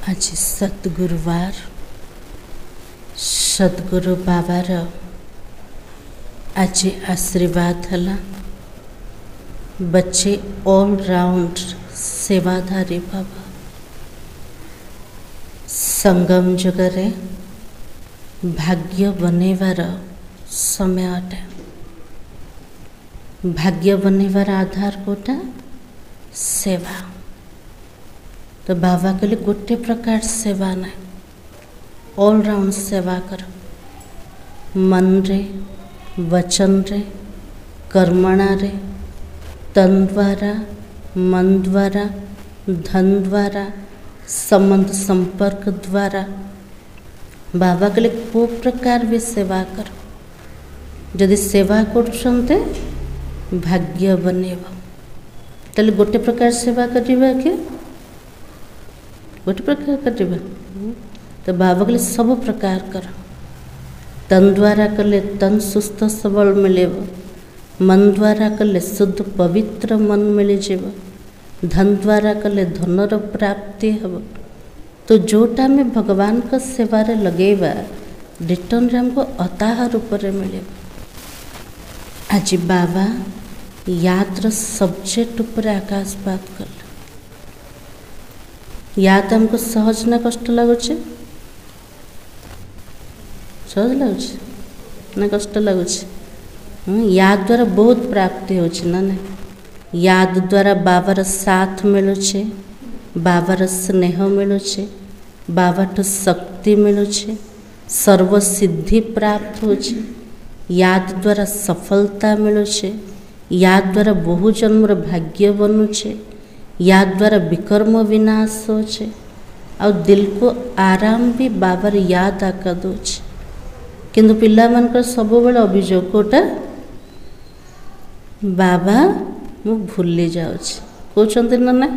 आज सतगुरुवार सद्गुरु बाबार आज आशीर्वाद हला। बच्चे ऑल राउंड सेवाधारी बाबा संगम जगरे भाग्य बनेवार समय अटे। भाग्य बनेवार आधार कोटा सेवा। तो बाबा कहले गोटे प्रकार सेवा ना ऑल राउंड सेवा कर मन रे वचन रे कर्मणा रे तन द्वारा मन द्वारा धन द्वारा संबंध संपर्क द्वारा बाबा कहले को प्रकार भी सेवा कर। जदि सेवा करछन्ते भाग्य बनेब तले गोटे प्रकार सेवा करिबा के गोटे प्रकार करिबा। तो बाबा कहले सब प्रकार कर। तन द्वारा कले तन सुस्थ सबल मिलेब, मन द्वारा कले शुद्ध पवित्र मन मिल जीव, धन द्वारा कले धनर प्राप्ति हब। तो जोटा में भगवान का सेवा रे लगेबा रिटर्न रे हमको अताह रूप रे मिले। आज बाबा यात्रा सब्जेक्ट ऊपर आकाशपात कर। याद हमको सहज ना कष्ट लगुचे? सहज लगुचे ना कष्ट लगुचे? याद द्वारा बहुत प्राप्ति होची ना ना। याद द्वारा बाबार साथ मिलुचे, बाबार स्नेह मिलुचे, बाबाठु शक्ति मिलुचे, सर्व सिद्धि प्राप्त होचे। याद द्वारा सफलता मिलुचे, याद द्वारा बहु जन्मर भाग्य बनुचे, याद द्वारा विकर्म विनाश होचे और दिल को आराम भी बाबार याद आका दोचे। किंतु पिला मानकर सब बेले अभियोग कोटा बाबा मु भूली जाउछि कहउछन्ते ना ना।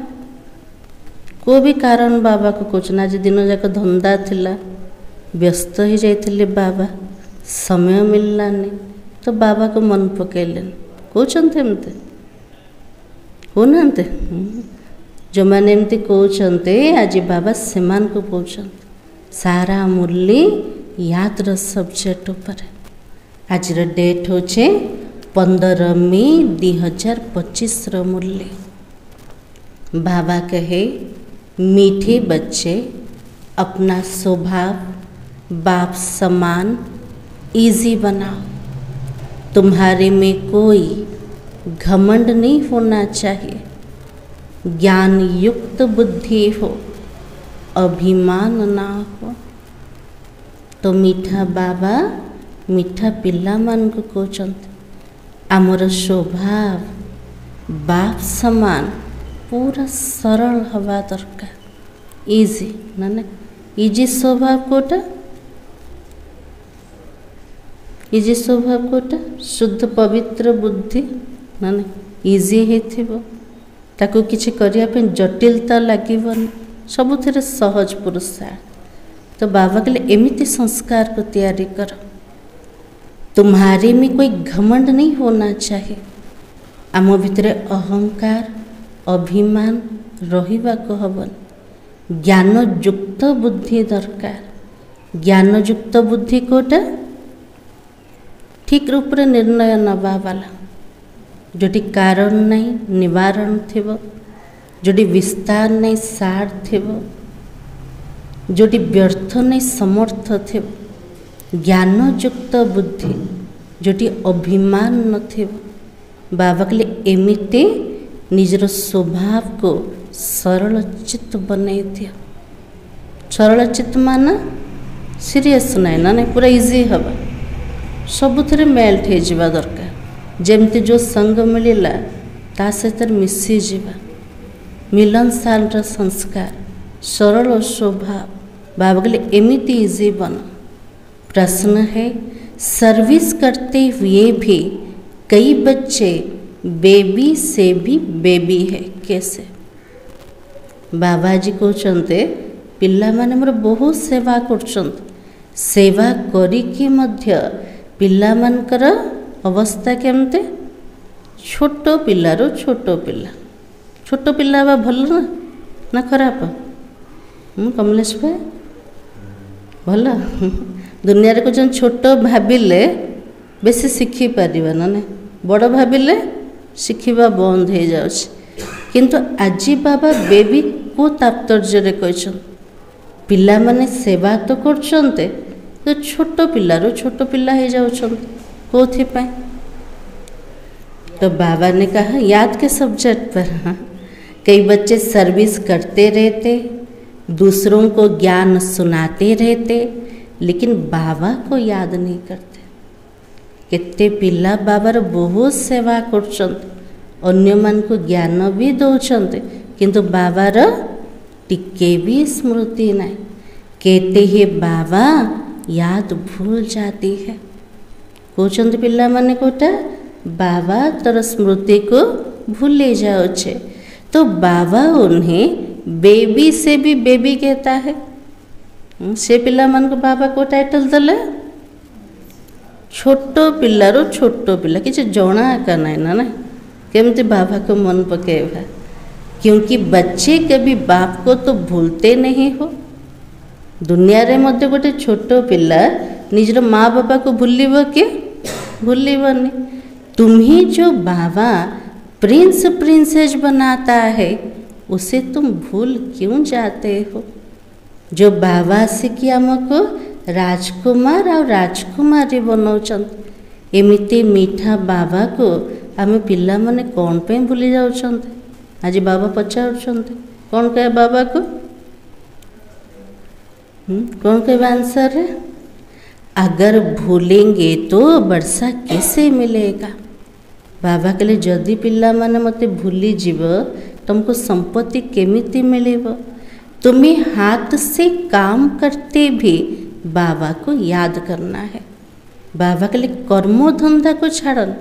को भी कारण बाबा को कहउछन। आज दिन जाक धंदा थिला व्यस्त ही जाइथिले बाबा समय मिललानी तो बाबा को मन पकेले कहउछन्ते एमते होनांते। जो मैंने एमती कहते आज बाबा सेमान को कहते सारा मूल्य याद सब्जेक्ट उपर। आज डेट होचे 15 मई 2025 मूल्य। बाबा कहे मीठे बच्चे अपना स्वभाव बाप समान इजी बनाओ। तुम्हारे में कोई घमंड नहीं होना चाहिए, ज्ञान युक्त बुद्धि हो, अभिमान ना हो। तो मीठा बाबा मीठा पिला मान को कहते आमर स्वभाव बाप समान पूरा सरल हवा दरकार। इजी ना ना इजी स्वभाव कोटा इजी स्वभाव कोटा शुद्ध पवित्र बुद्धि ना ना इजी हेथिबो। ताको किछि करिया पे जटिलता लागिबन सबुथिरे सहज पुरुषार्थ। तो बाबा कहले एमिति संस्कार को तैयारी कर। तुम्हारे में कोई घमंड नहीं होना चाहिए। आम भितरे अहंकार अभिमान रहिबा को हबन। ज्ञान युक्त बुद्धि दरकार। ज्ञान युक्त बुद्धि कोटा ठीक रूप रे निर्णय नबा वाला। जोटी कारण नहीं निवारण थिबो, जोटी विस्तार नहीं सार थिबो, जोटी व्यर्थ नहीं समर्थ थिबो। ज्ञान युक्त बुद्धि जोटी अभिमान न थिबो। बाबा कहले एमिते निजर स्वभाव को सरल चित्त बनै दिया। सरल चित्त माना सीरियस नहीं ना नहीं पूरा इजी हवा सबुथिरे मेल्ट हो जावा दरकार। जेमती जो संग मिलला ता सहित मिसी जीवा। मिलनसार संस्कार सरल स्वभाव बाबा कहले एमिति इजी बन। प्रश्न है सर्विस करते हुए भी कई बच्चे बेबी से भी बेबी है कैसे? बाबा जी कहते पिला माने मोर बहुत सेवा करछन्त। सेवा करी कि मध्य पिला मानकर अवस्था केमते छोट पिलारो छोट पिला बा भल ना खराब कमलेश भाई भल दुनिया रे को छोट भाविले बेसी शिखी पार ना बड़ भाविले शिखा बंद हो जाऊँ किंतु आजी बाबा बेबी को तात्पर्य कहते पिला माने सेवा तो करछन्ते तो छोट पिलारो छोट पिला हो जाउछन्ते कोथिपाई। तो बाबा ने कहा याद के सब्जेक्ट पर कई बच्चे सर्विस करते रहते, दूसरों को ज्ञान सुनाते रहते, लेकिन बाबा को याद नहीं करते। केते पिला बाबार बहुत सेवा करछन्ते, अन्य मान को ज्ञान भी दौरान किंतु बाबार टिके भी स्मृति नहीं। कहते हैं बाबा याद भूल जाती है। कहते पिला माने कोटा बाबा तोर स्मृति को भूले जाओ। तो बाबा उन्हें बेबी से भी बेबी कहता है। से पिला मान को बाबा को टाइटल दले छोट पिलारो छोट पिला किसी जना का नहीं ना केमती बाबा को मन पकेवा, क्योंकि बच्चे कभी बाप को तो भूलते नहीं हो। दुनिया रे मध्य गोटे छोट पिला निजर माँ बापा को भूलिब के भूलिबनी। तुम्हें जो बाबा प्रिंस प्रिंसेस बनाता है उसे तुम भूल क्यों जाते हो। जो बाबा से कि आमको राजकुमार और राजकुमारी बनाऊँ, एमिति मीठा बाबा को आम पिला माने कौन पे भूली जाऊँ। आज बाबा पचारुछन्ते कौन कहे बाबा को, कौन कहे आंसर है। अगर भूलेंगे तो वर्षा कैसे मिलेगा। बाबा कहले जदि पिला माने मते भूली जीव तुमको संपत्ति केमिति मिलेब। तुम्हें हाथ से काम करते भी बाबा को याद करना है। बाबा कहले कर्म धंधा को छाड़न,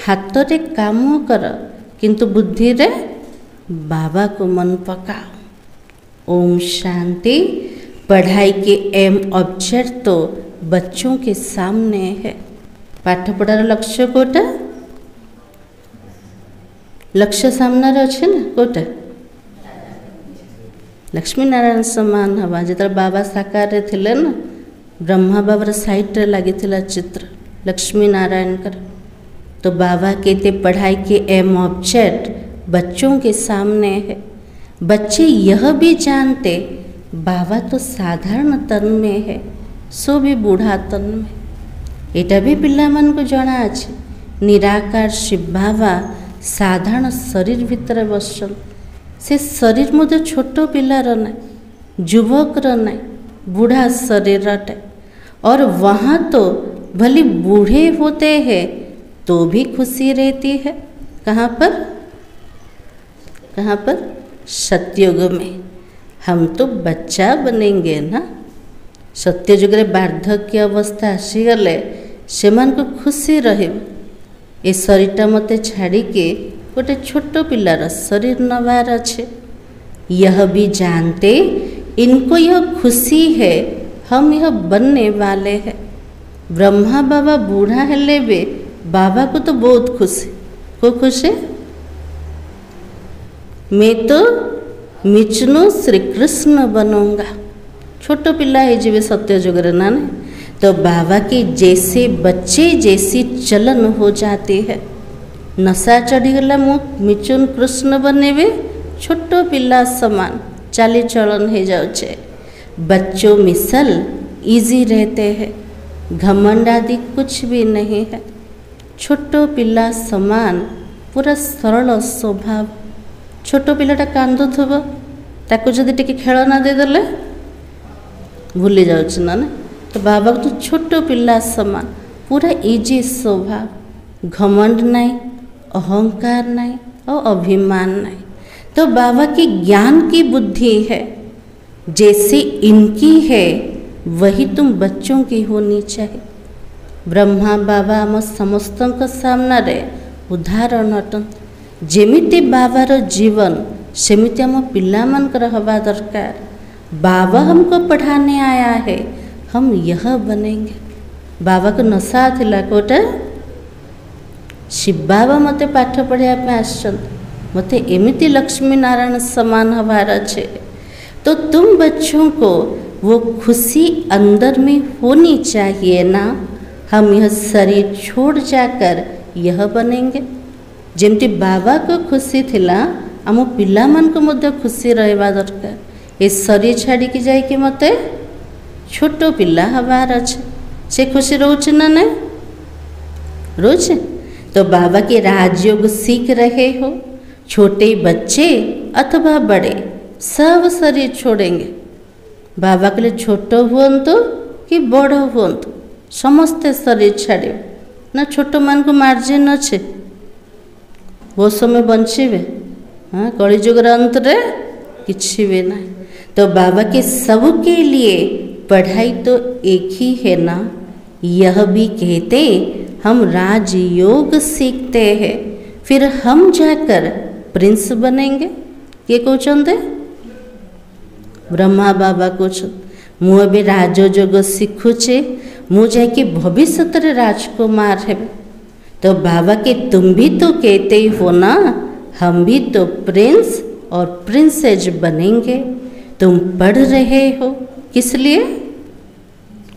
हाथ रे काम कर किंतु बुद्धि रे बाबा को मन पकाओ। ओम शांति। पढ़ाई के एम ऑब्जेक्ट तो बच्चों के सामने है। पाठ पढ़ार लक्ष्य कोटा लक्ष्य सामने अच्छे ना कोटा लक्ष्मी नारायण सम्मान हवा। जो बाबा साकार थे ना ब्रह्मा बाबार साइट रे लगी चित्र लक्ष्मी नारायण कर। तो बाबा कहते पढ़ाई के एम ऑब्जेक्ट बच्चों के सामने है। बच्चे यह भी जानते बाबा तो साधारण तन में है, सो भी बूढ़ा तन में। एटा भी पिला मन को जना अच्छे। निराकार शिव बाबा साधारण शरीर भितर बसन। से शरीर मध्य छोट पिलार ना युवक ना बूढ़ा शरीर टे। और वहाँ तो भले बूढ़े होते हैं तो भी खुशी रहती है। कहाँ पर कहाँ पर सत्युग में। हम तो बच्चा बनेंगे ना। सत्ययुग रे वार्धक्य अवस्था आसीगले से को खुशी रहे। ए शरीरटा मते छाड़ी के गोटे छोट पिलार शरीर नवार अच्छे। यह भी जानते इनको यह खुशी है हम यह बनने वाले हैं। ब्रह्मा बाबा बूढ़ा हेले बे बाबा को तो बहुत खुशी। को खुशी मैं तो मिचनो श्री कृष्ण बनूंगा। छोट पिला है जीवे सत्ययुग रे ना। तो बाबा के जैसे बच्चे जैसी चलन हो जाती है। नशा चढ़ीगला मिचुन कृष्ण बनेबे छोट पिला समान चाली चलन हो जाउछे। बच्चों मिसल इजी रहते हैं, घमंड आदि कुछ भी नहीं है। छोट पिला समान पूरा सरल स्वभाव। छोट पिलाटा कांदुथब ताको जदि टिके खेलना देदेले भूली जाउछ ना। तो बाबा तो छोट पिला समान पूरा इजी स्वभाव, घमंड नहीं, अहंकार नहीं और अभिमान नहीं। तो बाबा की ज्ञान की बुद्धि है जैसे इनकी है वही तुम बच्चों की होनी चाहिए। ब्रह्मा बाबा आम समस्त सामने रे उदाहरण अटन। जेमिति बाबार जीवन सेमिति आम पिला मानकर हवा दरकार। बाबा हमको पढ़ाने आया है, हम यह बनेंगे। बाबा को नशा थिला कोटा शिव बाबा मते पाठ पढ़ाया आसन मते एमिति लक्ष्मी नारायण समान हबार अच्छे। तो तुम बच्चों को वो खुशी अंदर में होनी चाहिए ना। हम यह शरीर छोड़ जाकर यह बनेंगे। जमती बाबा को खुशी थिला आम पिला मान को मध्य खुशी रहबा दरकार। ए शरीर छाड़ी की जाए कि मते छोट पिला हबार अच्छे से खुशी रोचे ना नहीं रोचे। तो बाबा के राजयोग सीख रहे हो। छोटे बच्चे अथवा बड़े सब शरीर छोड़ेंगे। बाबा के लिए छोट हुंतु कि बड़ हुंतु समस्ते शरीर छाड़े ना। छोट मान को मार्जिन अच्छे बहुत समय बंचे। हाँ कलिजुग अंत रे किसी भी ना। तो बाबा के सबके लिए पढ़ाई तो एक ही है ना। यह भी कहते हम राजयोग सीखते हैं फिर हम जाकर प्रिंस बनेंगे। ये कहते ब्रह्मा बाबा कहते मु ए राजयोग शिखुचे मु जाकि भविष्य राजकुमार है। तो बाबा के तुम भी तो कहते ही हो ना हम भी तो प्रिंस और प्रिंसेस बनेंगे। तुम पढ़ रहे हो किस लिए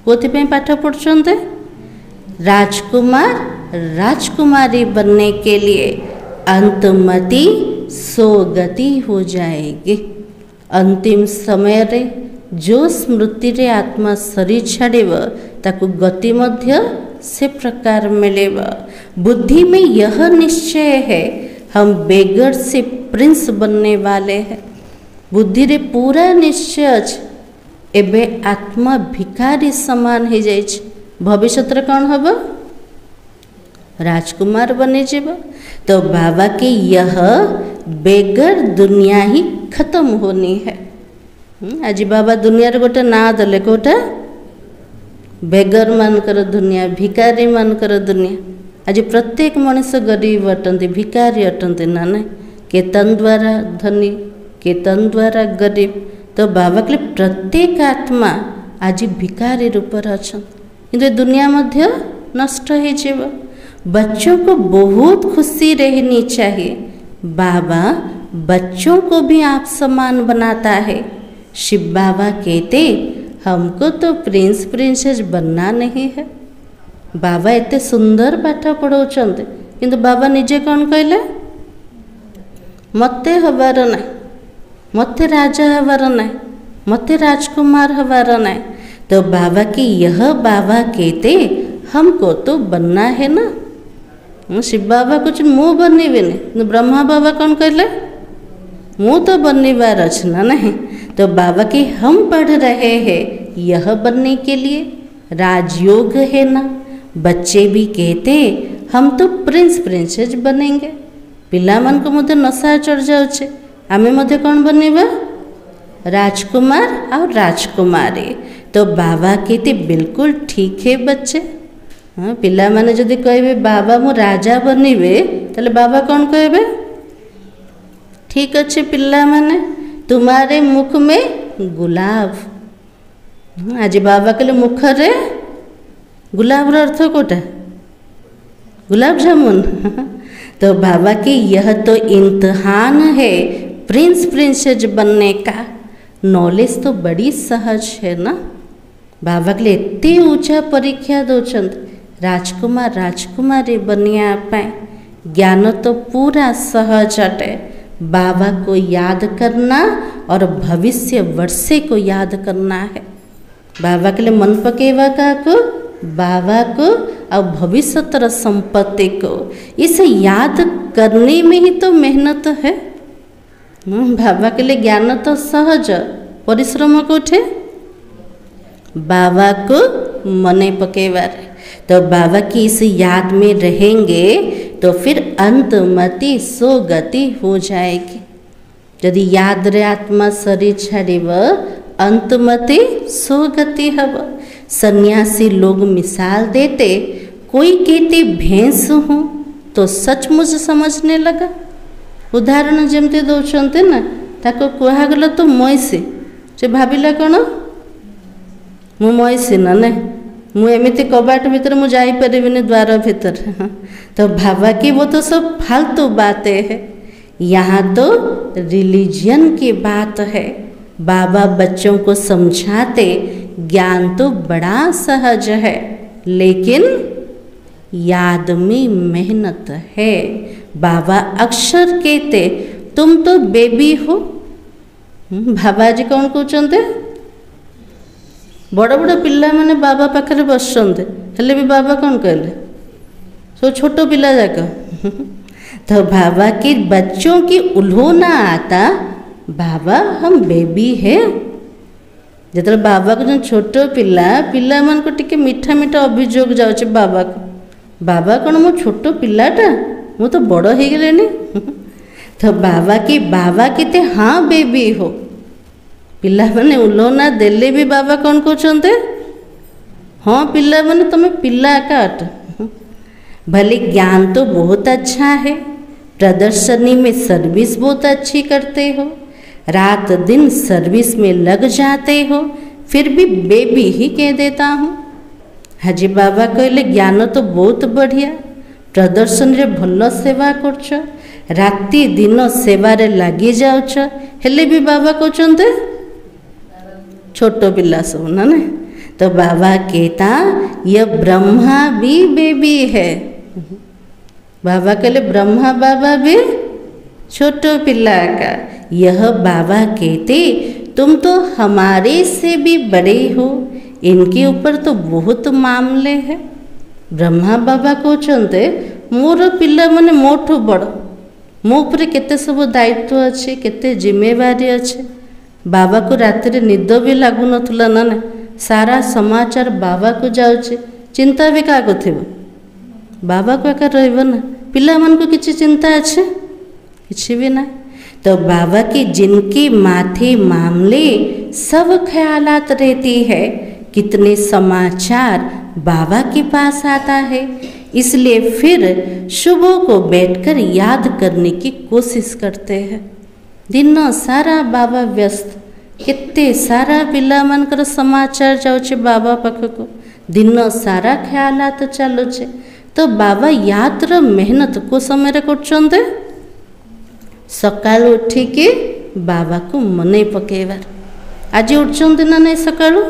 कोथिपे पाठ पढ़ते राजकुमार राजकुमारी बनने के लिए। अंतमति सोगति हो जाएगी। अंतिम समय रे जो स्मृति रे आत्मा शरीर छाड़ेब ताकू गति मध्य से प्रकार मिलेगा। बुद्धि में यह निश्चय है हम बेगर से प्रिंस बनने वाले हैं। बुद्धि रे पूरा निश्चय अच्छे। एबे आत्मा भिखारी समान हो जाए। भविष्य कौन हम राजकुमार बने जीव। तो बाबा के यह बेगर दुनिया ही खत्म होनी है। आज बाबा दुनिया रे गोटे ना दले कोटा बेगर मानकर दुनिया भिकारी मानकर दुनिया। आज प्रत्येक मनुष्य गरीब अटंती भिकारी अटंती ना ना केतन द्वारा धनी केतन द्वारा गरीब। तो बाबा के प्रत्येक आत्मा आज भिकारी रूप अच्छा कि दुनिया मध्य नष्ट हो। बच्चों को बहुत खुशी रहनी चाहिए। बाबा बच्चों को भी आप समान बनाता है। शिव बाबा कहते हमको तो प्रिंस प्रिंसेस बनना नहीं है। बाबा इतने सुंदर पाठ पढ़ाऊँ किंतु बाबा निजे कौन कहले मते हबार ना मते राजा हबार ना मते राजकुमार हबार ना। तो बाबा की यह बाबा कहते हमको तो बनना है ना। शिव बाबा कुछ मुँह बनबे नहीं। ब्रह्मा बाबा कौन कहले मुँह तो बनबार अच्छे ना नहीं। तो बाबा के हम पढ़ रहे हैं यह बनने के लिए राजयोग है ना। बच्चे भी कहते हम तो प्रिंस प्रिंसेस बनेंगे। पिला मन को मध्य नशा चढ़ जाऊे आमे मध्य कौन बनवा राजकुमार और राजकुमारी। तो बाबा कहते बिल्कुल ठीक है बच्चे। हाँ पिला माने जदि कहे बाबा मु राजा बनबे ताले बाबा कौन कहे ठीक अच्छे पिला माने तुम्हारे मुख में गुलाब। आज बाबा कहले मुख रे गुलाब अर्थ कोटा गुलाब जामुन। तो बाबा की यह तो इम्तिहान है प्रिंस प्रिंसेस बनने का। नॉलेज तो बड़ी सहज है ना। बाबा के लिए इतने ऊंचा परीक्षा दौरान राजकुमार राजकुमारी बनिया पाए। ज्ञान तो पूरा सहज अटे। बाबा को याद करना और भविष्य वर्षे को याद करना है। बाबा के लिए मन पकेवा का को बाबा को और भविष्य संपत्ति को इसे याद करने में ही तो मेहनत है। बाबा के लिए ज्ञान तो सहज परिश्रम को उठे बाबा को मने पकेवार। तो बाबा की इस याद में रहेंगे तो फिर अंतमति सोगति हो जाएगी। यदि याद रे आत्मा शरीर छाड़ब अंतमति सोगति हब। सन्यासी लोग मिसाल देते कोई कहते भैंस हूँ तो सचमुच समझने लगा। उदाहरण जमती दौरान ना ताको कहगला तो मईसी से भाविला कौन मु मईसी ना ना मुझे कबाट भीतर मुझे जापरिबिनी द्वार भीतर। तो बाबा की वो तो सब फालतू बातें हैं। यहाँ तो रिलीजन की बात है। बाबा बच्चों को समझाते ज्ञान तो बड़ा सहज है, लेकिन याद में मेहनत है। बाबा अक्सर कहते तुम तो बेबी हो। बाबा आज कौन कहते? बड़ बड़ पिला माने बाबा पाखरे बसते, हेले भी बाबा कौन कहले? सो छोट पिला जाक। तो बाबा के बच्चों की उल्होना आता, बाबा हम बेबी है। जो बाबा को जो छोट पिला पिला मान को टिके मीठा मीठा अभियोग जाऊँ बाबा को, बाबा कौन मो छोट पिलाटा, मु तो बड़ हो गले। तो बाबा कहते हाँ बेबी हो। पिला माने उल्लोना देले भी बाबा कौन कहते? हाँ पिला माने तुम पिला काट। भले ज्ञान तो बहुत अच्छा है, प्रदर्शनी में सर्विस बहुत अच्छी करते हो, रात दिन सर्विस में लग जाते हो, फिर भी बेबी ही कह देता हूँ। हाजी बाबा कहले ज्ञान तो बहुत बढ़िया, प्रदर्शन रे भल सेवा करछ, राति दिन सेवारे लगी जाउछ, हेले भी बाबा कहते छोट पिला सब ना। तो बाबा कहता यह ब्रह्मा भी बेबी है। बाबा कहले ब्रह्मा बाबा भी छोट पिला का। यह बाबा कहते तुम तो हमारे से भी बड़े हो, इनके ऊपर तो बहुत मामले हैं। ब्रह्मा बाबा कहते मोर पिला माने मोठू बड़, मो ऊपर केते सब दायित्व अच्छे, केते जिम्मेवारी अच्छे। बाबा को रात निद भी लगु नथुला ना, सारा समाचार बाबा को जाउछे, चिंता भी क्या थी बाबा को एका रहिबो ना, पिला मान को किसी चिंता अच्छे किसी भी ना। तो बाबा की जिनके माथे मामले सब ख्यालात रहती है, कितने समाचार बाबा के पास आता है, इसलिए फिर सुबह को बैठकर याद करने की कोशिश करते हैं। दिन सारा बाबा व्यस्त, केते सारा पिला मानकर समाचार जाउछे बाबा पाखको, दिन सारा ख्यालात चलुछे। तो बाबा यात्र मेहनत को समय करछन्ते, सकाळु उठिके बाबा को मने पकेबार। आज उठछन्ते ना नहीं सकाळु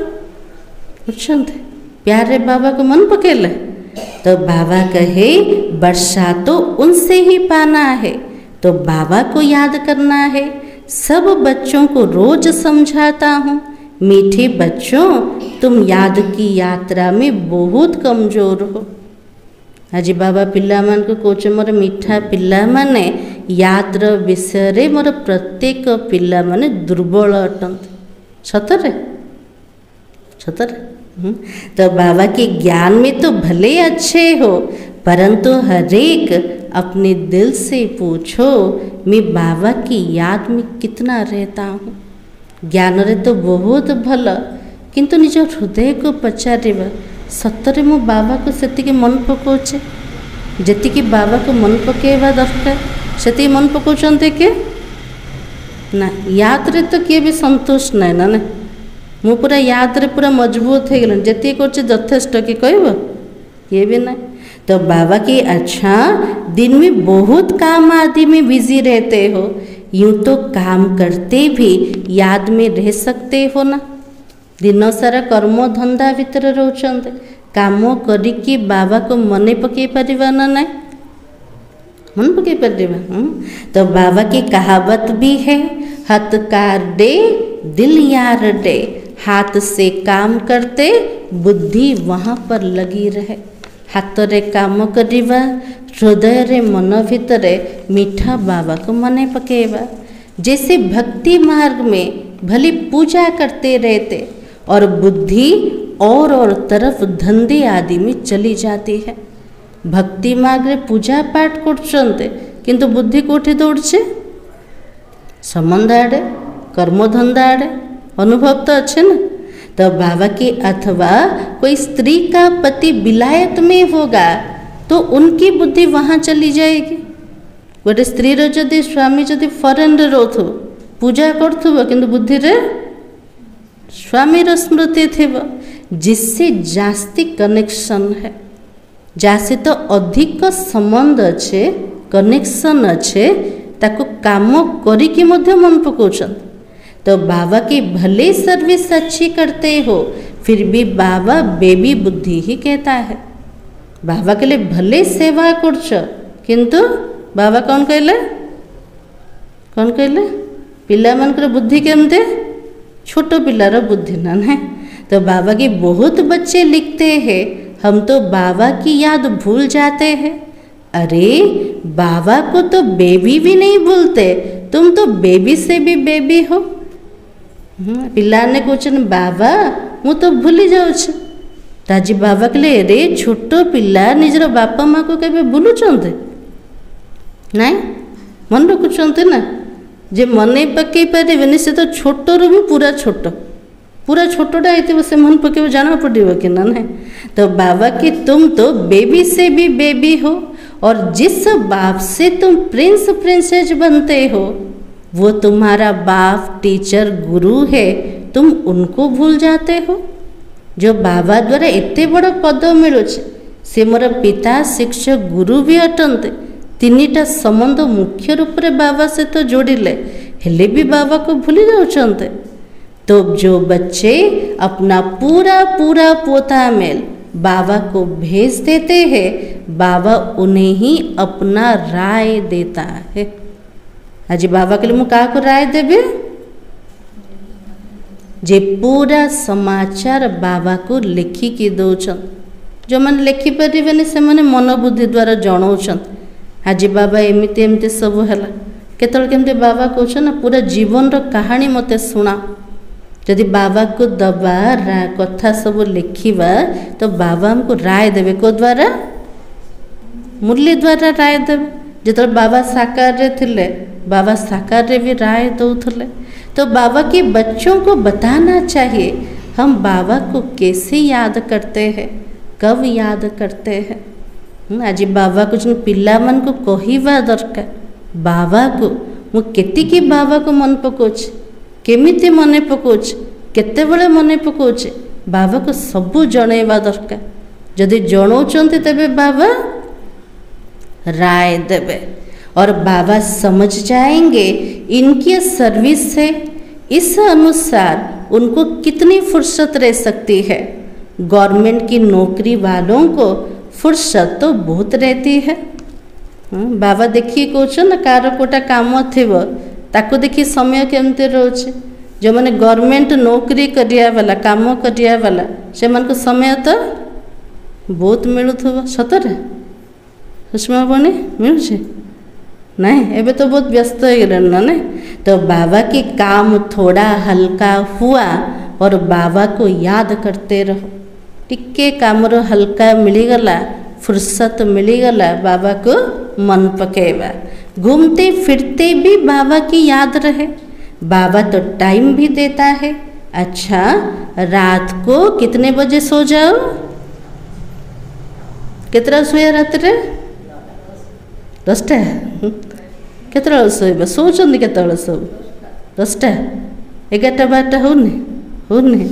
उठछन्ते, प्यारे बाबा को मन पकेले। तो बाबा कहे वर्षा तो उनसे ही पाना है, तो बाबा को याद करना है। सब बच्चों को रोज समझाता हूँ, मीठे बच्चों तुम याद की यात्रा में बहुत कमजोर हो। आज बाबा पिला मान को कौच मोर मीठा पिला माने यात्रा विषय रे मोर प्रत्येक पिला माने दुर्बल अटंत। सतरे सतरे। तो बाबा के ज्ञान में तो भले अच्छे हो, परंतु हरेक अपने दिल से पूछो मैं बाबा की याद में कितना रहता हूँ। ज्ञान रे तो बहुत भल, किंतु निज हृदय को पचारिबा सतरे मो बाबा को सेतिके मन पकाउछे, जेतिके बाबा को मन पकेवा दरकार सेति मन पकाउछन्ते के ना। याद रे तो किए भी संतोष नाय ना, मु पूरा याद रे पूरा मजबूत हो गल, जेति करछे यथेष्ट के कहबो ये भी ना। तो बाबा की अच्छा दिन में बहुत काम आदि में बिजी रहते हो, यूं तो काम करते भी याद में रह सकते हो ना। दिन सारा कर्म धंदा भितर रोचंते, काम करिकी बाबा को मने पकई परिबा ना नहीं, मन पकई परिबा। तो बाबा की कहावत भी है, हाथ कार दे दिल यार दे, हाथ से काम करते बुद्धि वहाँ पर लगी रहे। हाथ रे काम करिबा, हृदय रे मन भितरे मीठा बाबा को मने पकेबा। जैसे भक्ति मार्ग में भली पूजा करते रहते और बुद्धि और तरफ धंधे आदि में चली जाती है। भक्ति मार्ग रे पूजा पाठ करछन्ते, किंतु बुद्धि कोठी दौड़छे संबंध आड़े, कर्मधंधा आड़े। अनुभव तो अच्छे ना। तो बाबा की अथवा कोई स्त्री का पति विलायत में होगा तो उनकी बुद्धि वहाँ चली जाएगी। गोटे स्त्री रो जदि स्वामी जदि फरेन रे रोथु पूजा करथुबो, किंतु बुद्धि रे स्वामी रो स्मृति थिबो। जिससे जास्ती कनेक्शन है, जासे तो अधिक संबंध अच्छे कनेक्शन अच्छे, ताको काम करिकी मध्य मन पकाउछन। तो बाबा की भले सर्विस अच्छी करते हो, फिर भी बाबा बेबी बुद्धि ही कहता है। बाबा के लिए भले सेवा करछ, किंतु बाबा कौन कहले पिला मनकर बुद्धि केमते छोट पिलार बुद्धि ना है। तो बाबा की बहुत बच्चे लिखते हैं, हम तो बाबा की याद भूल जाते हैं। अरे बाबा को तो बेबी भी नहीं भूलते, तुम तो बेबी से भी बेबी हो। पिलाने कौन बाबा मु तो भूली जाऊछ, ताजी बाबा कहले रे छोट पिला निजर बापा माँ को केबे भूलुचंते नाई, मन रखुचंते ना। जे मन पकई पारे से तो छोटर भी पूरा छोटा है से मन पके जाना पड़ेगा कि ना नहीं। तो बाबा की तुम तो बेबी से भी बेबी हो, और जिस बाप से तुम प्रिंस प्रिंसेस बनते हो वो तुम्हारा बाप टीचर गुरु है, तुम उनको भूल जाते हो। जो बाबा द्वारा एते बड़ पद मिलुछ, से मोर पिता शिक्षक गुरु भी अटंते। तीनिटा संबंध मुख्य रूप से बाबा से तो जोड़िले, हेले भी बाबा को भूली जाउछंते। तो जो बच्चे अपना पूरा पोता मेल बाबा को भेज देते हैं, बाबा उन्हें ही अपना राय देता है। आज बाबा के लिए मु का को राय देबे, जे पूरा समाचार बाबा को लिखिकी दौछन। जो मैंने लिखि पारे से मैंने मनोबुद्धि द्वारा जनाऊन आज बाबा एमती एमती सब है। केतल केमती बाबा कहना पूरा जीवन रो कहानी मते सुना। जदि बाबा को दबा कथा सब लिखिबा तो बाबा हमको राय देवे को द्वारा, मुरली द्वारा राय देवे। जो बाबा साकार रे थिले, बाबा साकार रे भी राय दौले। तो बाबा के बच्चों को बताना चाहिए हम बाबा को कैसे याद करते हैं, कब याद करते हैं। आज बाबा को पिला मन को कहवा दरकार, बाबा को मु केतिकी बाबा को मन पकोछ, केमिति मन पकोछ, केते बेले मन पकोछ, बाबा को सबू जणेवा दरकार। जदि जणौचंती तबे बाबा राय देवे, और बाबा समझ जाएंगे इनकी सर्विस से इस अनुसार उनको कितनी फुर्सत रह सकती है। गवर्नमेंट की नौकरी वालों को फुर्सत तो बहुत रहती है। बाबा देखिए कौन ना कार कोटा काम थी ताको देखिए समय केमती रोचे। जो मैंने गवर्नमेंट नौकरी करिया वाला काम करिया वाला से मन को समय तो बहुत मिलुथबो सतरे सुषमा बने मिलुछे नहीं, एबे तो बहुत व्यस्त हो गए ना नहीं। तो बाबा के काम थोड़ा हल्का हुआ और बाबा को याद करते रहो। टिके काम रो हल्का मिलीगला, फुर्सत मिलीगला, बाबा को मन पकेवा। घूमते फिरते भी बाबा की याद रहे। बाबा तो टाइम भी देता है। अच्छा रात को कितने बजे सो जाओ, कितना सोया रात रे 10टा केतरा शोब शोचंदी केतरा सब 10टा 11टा 12टा होने।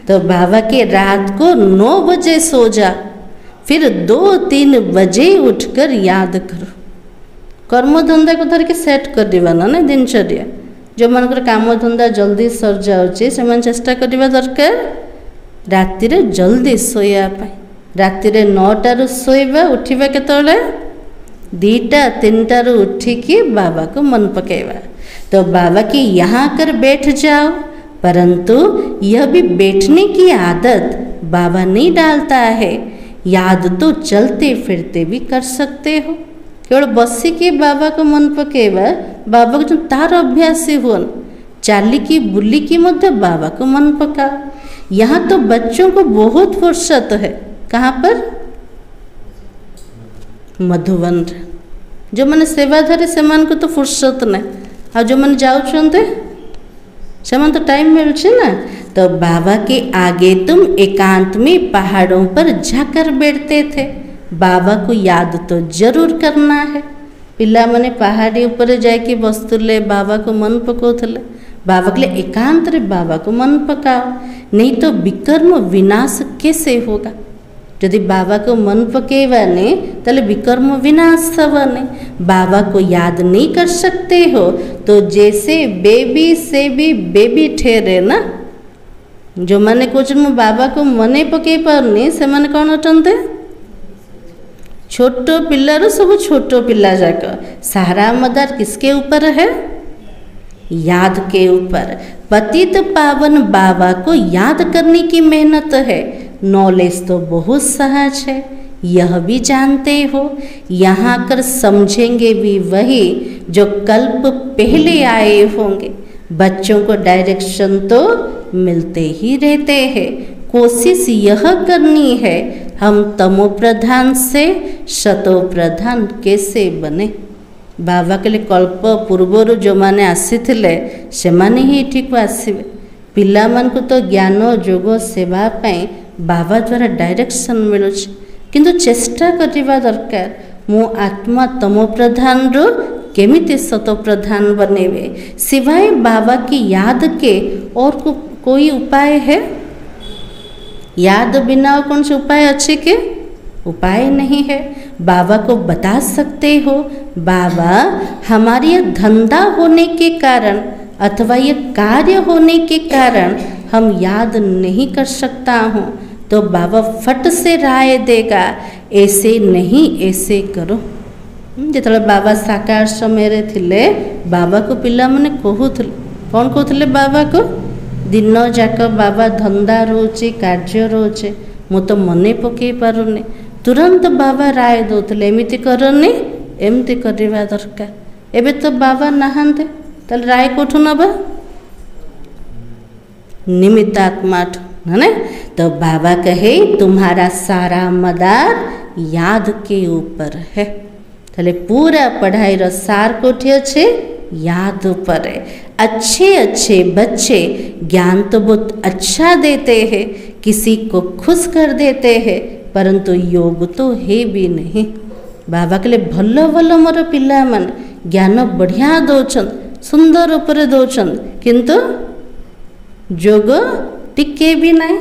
तो बाबा के रात को 9 बजे सो जा, फिर 2-3 बजे उठकर याद करो। कर्म धंदा को धर के सेट कर दिवा ना दिनचर्या। जो मनकर काम धंदा जल्दी सर जाउचे से मन चेष्टा करबा दरकार राति रे जल्दी सोया पाई। राति रे 9टारू सोइबा, उठिबा केतले 2-3टारू उठिकी बाबा को मन पकेवा। तो बाबा की यहाँ कर बैठ जाओ, परंतु यह भी बैठने की आदत बाबा नहीं डालता है। याद तो चलते फिरते भी कर सकते हो। केवल बसी की बाबा को मन पकेवा, बाबा को जो तार अभ्यास हुन चाली की बुली की मध्य बाबा को मन पका। यहाँ तो बच्चों को बहुत फुर्सत है। कहाँ पर? मधुबन। जो मैंने सेवाधारी से मन को तो फुर्सत नहीं, और जो मैंने जाऊँचे से मन तो टाइम मिलছে ना। तो बाबा के आगे तुम एकांत में पहाड़ों पर जाकर बैठते थे। बाबा को याद तो जरूर करना है। पिला मैंने पहाड़ी ऊपर जाके बसुले, बाबा को मन पकाउले। बाबा के लिए एकांत रे बाबा को मन पकाओ, नहीं तो विकर्म विनाश कैसे होगा। जदि बाबा को मन पकेबानी ताले विकर्म विनाश हवानी। बाबा को याद नहीं कर सकते हो तो जैसे बेबी से भी बेबी ठहरे ना। जो माने कौन मु बाबा को मने पके पारनी से माने कौन अटंते छोट पिलार सब छोट पिला जाक। सारा मदार किसके ऊपर है? याद के ऊपर। पतित पावन बाबा को याद करने की मेहनत है। नॉलेज तो बहुत सहज है, यह भी जानते हो। यहाँ कर समझेंगे भी वही जो कल्प पहले आए होंगे। बच्चों को डायरेक्शन तो मिलते ही रहते हैं। कोशिश यह करनी है हम तमो प्रधान से शतो प्रधान कैसे बने। बाबा के लिए कल्प पूर्वर जो माने आसी थिले से माने ही ठीक आसीबे। पिला मान को तो ज्ञान जोग सेवा पाई बाबा द्वारा डायरेक्शन मिलुछ, किंतु चेष्टा करवा दरकार। मु आत्मा तमो प्रधान रो केमिति शतो प्रधान बनेबे। सिवाय बाबा की याद के और कोई उपाय है? याद बिना कौन से उपाय अच्छे के? उपाय नहीं है। बाबा को बता सकते हो बाबा हमारी यह धंधा होने के कारण अथवा ये कार्य होने के कारण हम याद नहीं कर सकता हूँ, तो बाबा फट से राय देगा ऐसे नहीं ऐसे करो। जिते बाबा साकार समय थिले बाबा को पिला माने कहूथिले कौन कहूथिले बाबा को दिन जाक बाबा धंदा रोचे कार्य रोचे मु तो मने पकई पारुनी। तुरंत बाबा राय दौले एमती करनी एमती करवा दरकार। एबे तो बाबा नहांते ताले राय कोठू नबा? निमित्तात्मा है ना। तो बाबा कहे तुम्हारा सारा मदार याद के ऊपर है। ताले पूरा पढ़ाई रो सार कोठी अच्छे याद ऊपर है। अच्छे अच्छे बच्चे ज्ञान तो बहुत अच्छा देते हैं, किसी को खुश कर देते हैं, परंतु योग तो है भी नहीं। बाबा के लिए भल भल मोर पिला मन ज्ञान बढ़िया दौन सुंदर ऊपर दौन किंतु जोग टिके भी नहीं।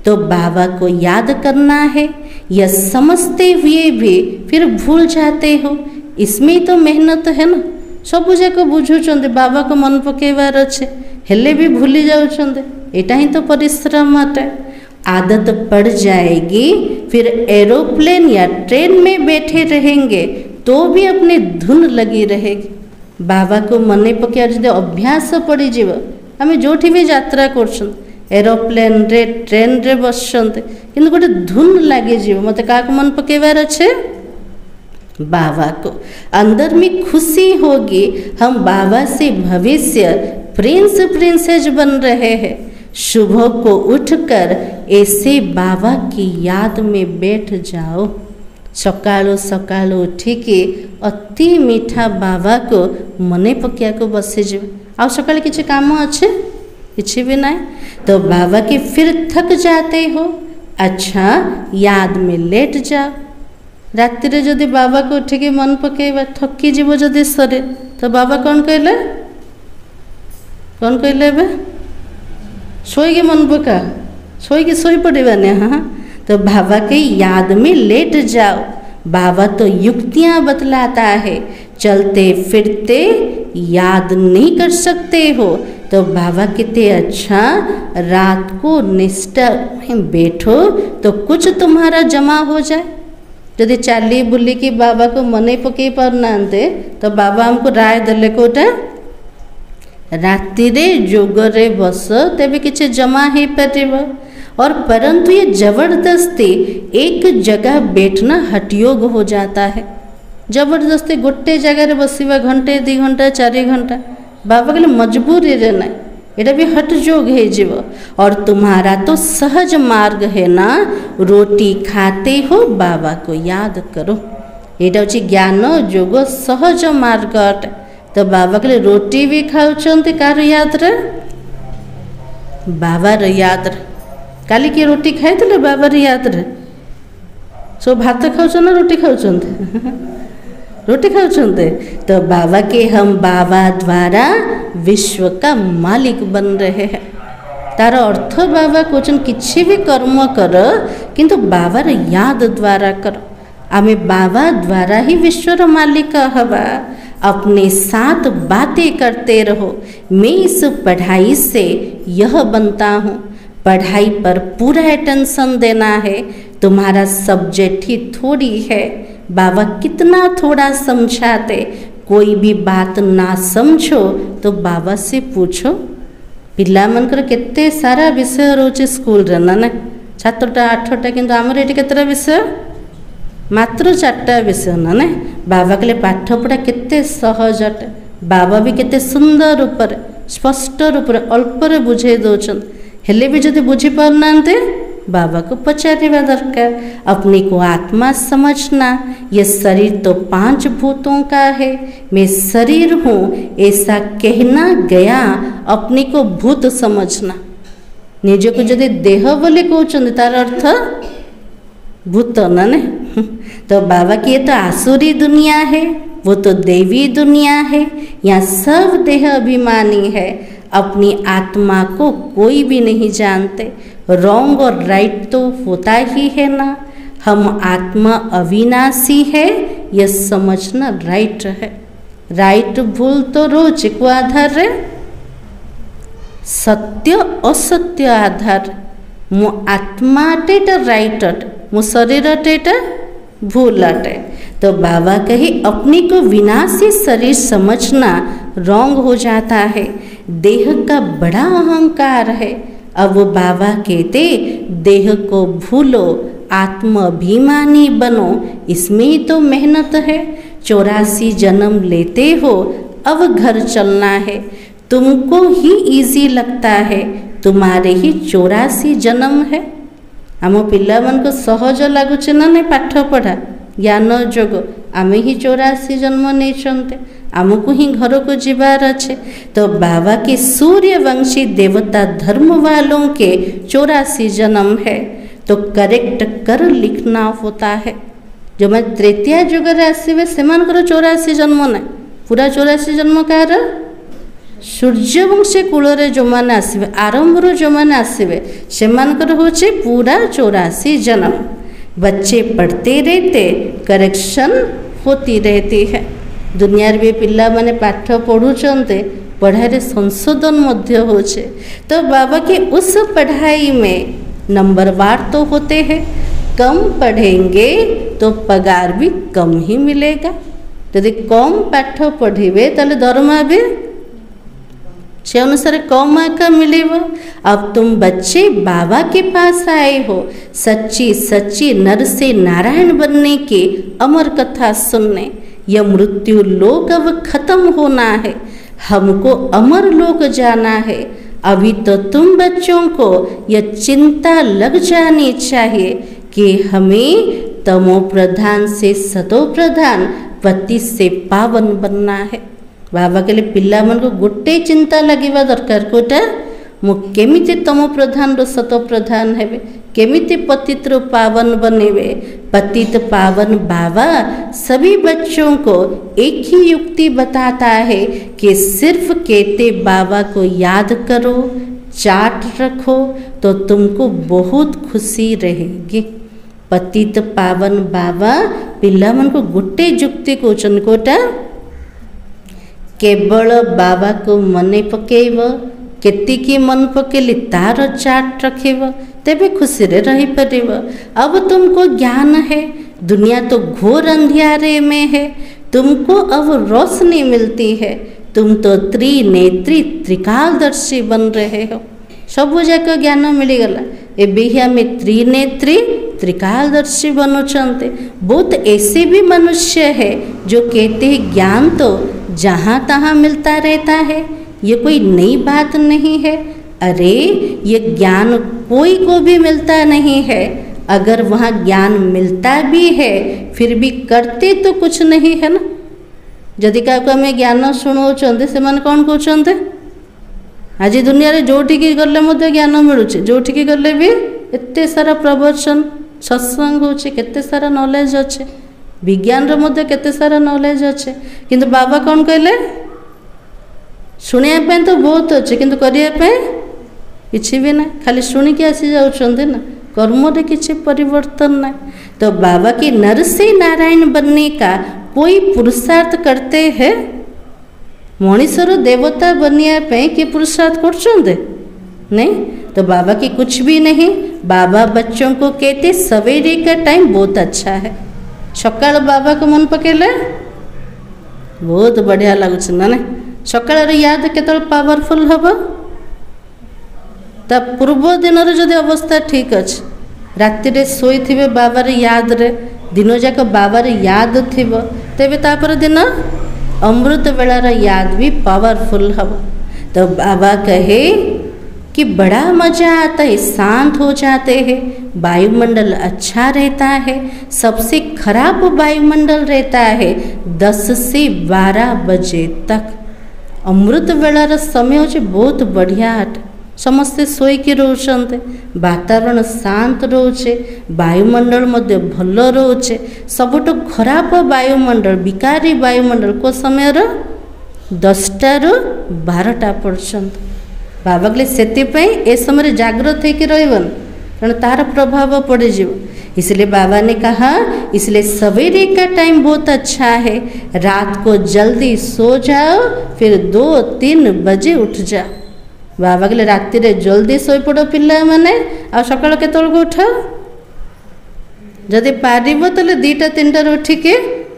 तो बाबा को याद करना है। यह समझते हुए भी फिर भूल जाते हो, इसमें तो मेहनत है ना। सबू जाक बुझुंट बाबा को मन पकेबार अच्छे हेले भी भूली जाऊँ। एटा ही तो परिश्रम है। आदत पड़ जाएगी फिर एरोप्लेन या ट्रेन में बैठे रहेंगे तो भी अपनी धुन लगी रहेगी। बाबा को मने पके जो अभ्यास पड़ी जीव आम जो भी यात्रा कर एरोप्लेन रे ट्रेन रे बसते कि गोटे धुन लगे जीव मत क्या मन पकेबार अच्छे बाबा को। अंदर में खुशी होगी हम बाबा से भविष्य प्रिंस प्रिंसेस बन रहे हैं। सुबह को उठकर ऐसे बाबा की याद में बैठ जाओ। सकाळु सकाळु उठिकी अति मीठा बाबा को मने पकिया को बसी जीव। आ सकाळे किछि काम अच्छे किछि भी ना। तो बाबा के फिर थक जाते हो, अच्छा याद में लेट जाओ। राति रे जदि बाबा को उठिकी मन पकेबा थकी जीव जदि सरे तो बाबा कौन कहले बे सोईके मन पका सोईके सोई पड़ेबानी। हाँ तो बाबा के याद में लेट जाओ। बाबा तो युक्तियाँ बतलाता है, चलते फिरते याद नहीं कर सकते हो तो बाबा कितने अच्छा रात को निष्ठा में बैठो तो कुछ तुम्हारा जमा हो जाए। यदि चाली बुली की बाबा को मने पकई पारना तो बाबा हमको राय देले कोटा राति रे जोगरे बस तेबे किछि जमा हो पारिब। और परंतु ये जबरदस्ती एक जगह बैठना हठयोग हो जाता है। जबरदस्ती गोटे जगह बसवा घंटे 2 घंटा 4 घंटा बाबा के लिए मजबूरी रे ना एटा भी हट जोग है जीव। और तुम्हारा तो सहज मार्ग है ना, रोटी खाते हो बाबा को याद करो। एटा होची ज्ञान जोग सहज मार्ग अटे। तो बाबा के लिए रोटी भी खाऊँ कार याद रे बाबा रे याद रे। काली किए रोटी खाई बाबा रे याद रे सब भात खाऊँ ना रोटी खाऊँ रोटी खाऊँ। तो बाबा के हम बाबा द्वारा विश्व का मालिक बन रहे हैं। तार अर्थ बाबा कहते किसी भी कर्म कर किंतु बाबार याद द्वारा कर। आमे बाबा द्वारा ही विश्वर मालिक हवा। अपने साथ बातें करते रहो। मैं इस पढ़ाई से यह बनता हूँ। पढ़ाई पर पूरा अटेंशन देना है। तुम्हारा सब्जेक्ट ही थोड़ी है। बाबा कितना थोड़ा समझाते। कोई भी बात ना समझो तो बाबा से पूछो। पिला मनकर केते सारा विषय रोचे स्कूल रे ना ना 7टा 8टा किंतु आमर एटी केतरा विषय मात्र 4टा विषय ना ना। बाबा कहले पाठ पढ़ा केते सहज अटे। बाबा भी केते सुंदर रूप स्पष्ट रूप अल्प बुझे दौरान हेले भी जदि बुझी पारना बाबा को पचारिबा दरकार। अपने को आत्मा समझना। ये शरीर तो 5 भूतों का है। मैं शरीर हूँ ऐसा कहना गया। अपने को भूत समझना। निज को जदि देह बोले कहते तार अर्थ भूत ना ने। तो बाबा की ये तो आसुरी दुनिया है, वो तो देवी दुनिया है। यहाँ सब देह अभिमानी है। अपनी आत्मा को कोई भी नहीं जानते। रॉन्ग और राइट तो होता ही है ना। हम आत्मा अविनाशी है यह समझना राइट है। राइट भूल तो रोज को आधार रे सत्य असत्य आधार। मो आत्मा अटेटा राइट अटे, मो शरीर अटेटा भूल अटे। तो बाबा कहे अपने को विनाशी शरीर समझना रॉन्ग हो जाता है। देह का बड़ा अहंकार है। अब वो बाबा कहते देह को भूलो, आत्माभिमानी बनो। इसमें ही तो मेहनत है। 84 जन्म लेते हो, अब घर चलना है। तुमको ही इजी लगता है, तुम्हारे ही 84 जन्म है। आम पिला मन को सहज लगुच ना नहीं पाठ पढ़ा ज्ञान जोग। आमे ही 84 जन्म नहीं आमको ही घर को जीवार अच्छे। तो बाबा के सूर्यवंशी देवता धर्म वालों के 84 जन्म है। तो करेक्ट कर लिखना होता है। जो मैं तृतीय जुग आसवे से 84 जन्म ना पूरा 84 जन्म कार सूर्यवंशी कूल जो मैंने आसवे आरंभ जो मैंने आसवे से होचे पूरा 84 जन्म। बच्चे पढ़ते रहते, करेक्शन होती रहती है। दुनिया भी पिला माने पाठ पढ़ुचंते, पढ़ाई संशोधन मध्य होचे। तो बाबा के उस पढ़ाई में नंबरवार तो होते हैं। कम पढ़ेंगे तो पगार भी कम ही मिलेगा। यदि कम पाठ पढ़े ताले दरमा भी से अनुसार कम आका मिले। अब तुम बच्चे बाबा के पास आए हो सच्ची सच्ची नर से नारायण बनने की अमर कथा सुनने। यह मृत्यु लोक अब खत्म होना है। हमको अमर लोक जाना है। अभी तो तुम बच्चों को यह चिंता लग जानी चाहिए कि हमें तमो प्रधान से सतो प्रधान पति से पावन बनना है। बाबा कहले पिला मन को गोटे चिंता लगिबा दरकार कोटा मु केमिति तमो प्रधान रो सतो प्रधान हेबे, केमिति पतित रो पावन बनेबे। पतित पावन बाबा सभी बच्चों को एक ही युक्ति बताता है कि सिर्फ कहते बाबा को याद करो, चाट रखो तो तुमको बहुत खुशी रहेगी। पतित पावन बाबा पिला मन को गोटे युक्ति कहउछन कोटा केवल बाबा को मने पकेब, केतिकी मन पकेली तार चाट रखेब तेबे खुशी रे रही परिब। अब तुमको ज्ञान है, दुनिया तो घोर अंधियारे में है। तुमको अब रोशनी मिलती है। तुम तो त्रिनेत्री त्रिकालदर्शी बन रहे हो। सब जाक ज्ञान मिलगला। ए बिहिया में त्रिनेत्री त्रिकालदर्शी बनुचंते। बहुत ऐसे भी मनुष्य है जो कहते हैं ज्ञान तो जहाँ तहाँ मिलता रहता है, ये कोई नई बात नहीं है। अरे ये ज्ञान कोई को भी मिलता नहीं है। अगर वहाँ ज्ञान मिलता भी है फिर भी करते तो कुछ नहीं है ना। जदि क्या आम ज्ञान शुणाऊँ से कौन कहते आज दुनिया रे जोठिकी गले ज्ञान मिलूँ, जोठिकी गले भी एते सारा प्रवचन सत्संग होचे, केते सारा नॉलेज अच्छे। विज्ञान रो मध्य केते सारा नॉलेज अच्छे, किंतु बाबा कौन कहले शुणिया तो बहुत अच्छे किंतु करिया किसी भी ना, खाली शुणिकी आसी जाउछन्ते ना, कर्म रे किसी परिवर्तन ना। तो बाबा की नर से नारायण बनने का कोई पुरुषार्थ करते हैं? मनीषर देवता बनने पे कि पुरुषार्थ करछन्ते नहीं। तो बाबा की कुछ भी नहीं। बाबा बच्चों को कहते सवेरे का टाइम बहुत अच्छा है। सकाल बाबा को मन पकेले बहुत बढ़िया लगुच ना। सकाल याद केतल पावरफुल हम ता पूर्व दिन जदि अवस्था ठीक अच्छे, राति रे सोई थे बाबार याद रे, दिन जाक बाबार याद थी, तेबे तापर दिन अमृत बेलार याद भी पावरफुल हम। तो बाबा कहे कि बड़ा मज़ा आता है, शांत हो जाते हैं, वायुमंडल अच्छा रहता है। सबसे खराब वायुमंडल रहता है 10 से 12 बजे तक। अमृत बेलार समय हो बहुत बढ़िया अटे। समस्ते शोईकी रोचते, वातावरण शांत रोचे, वायुमंडल मध्य भल रोचे। सबुठ खराब वायुमंडल, विकारी वायुमंडल को समय 10टा ରୁ 12ଟା पर्यंत। बाबा कहले से ए समय जागृत होकर रहीबन, कारण तार प्रभाव पड़ जाओ। इसलिए बाबा ने कहा, इसलिए सवेरे का टाइम बहुत अच्छा है। रात को जल्दी सो जाओ, फिर 2-3 बजे उठ जाओ। बाबा कहले राति रे जल्दी सोई पड़ो पिला माने, आ सकाळ केतल उठ, जदि पारिबो तले 2-3 उठिके